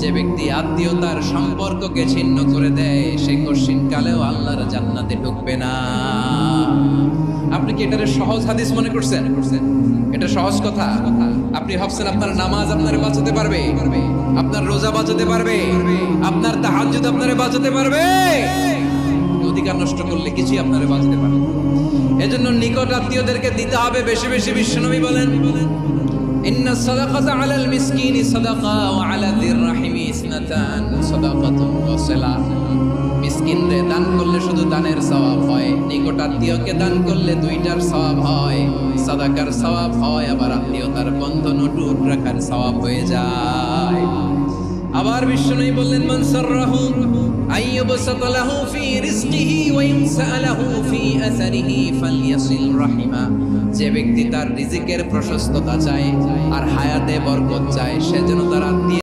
যে ব্যক্তি আত্মীয়তার সম্পর্ককে ছিন্ন করে দেয় সে কঠিন কালেও আল্লাহর জান্নাতে ঢুকবে না। আপনি কি এটারে সহজ হাদিস মনে করছেন? এটা সহজ কথা? আপনি ভাবছেন আপনার নামাজ আপনারে বাঁচাতে পারবে, আপনার রোজা বাঁচাতে পারবে, আপনার তাহাজ্জুদ আপনারে বাঁচাতে পারবে? অধিকার নষ্ট করলে কিছুই আপনারে বাঁচাতে পারবে। এজন্য নিকট আত্মীয়দেরকে দিতে হবে বেশি বেশি। বিশ্বনবী বলেন, ইন্না সাদাকাতা আলাল মিসকিনি সাদাকা ওয়া আলা যির রাহিমি ইসনাতান সাদাকাতুন ওয়া সিলাহ। মিসকিনরে দান করলে শুধু দানের সওয়াব হয়, নিকট আত্মীয়কে দান করলে দুইটার সওয়াব হয়, সাদাকার সওয়াব হয়, আবার আত্মীয়তার বন্ধন অটুট রাখার সওয়াব হয়ে যায়। আবার বিশ্বনবী বললেন, মান সাররাহু আইয়ুবসাতা লাহু ফি রিজকিহি ওয়া ইনসালাহু ফি আসারিহি ফালইয়াসিল রাহিমা। যে ব্যক্তি তার রিজিকের প্রশস্ততা চায় আর হায়াতে বরকত চায় সে যেন তার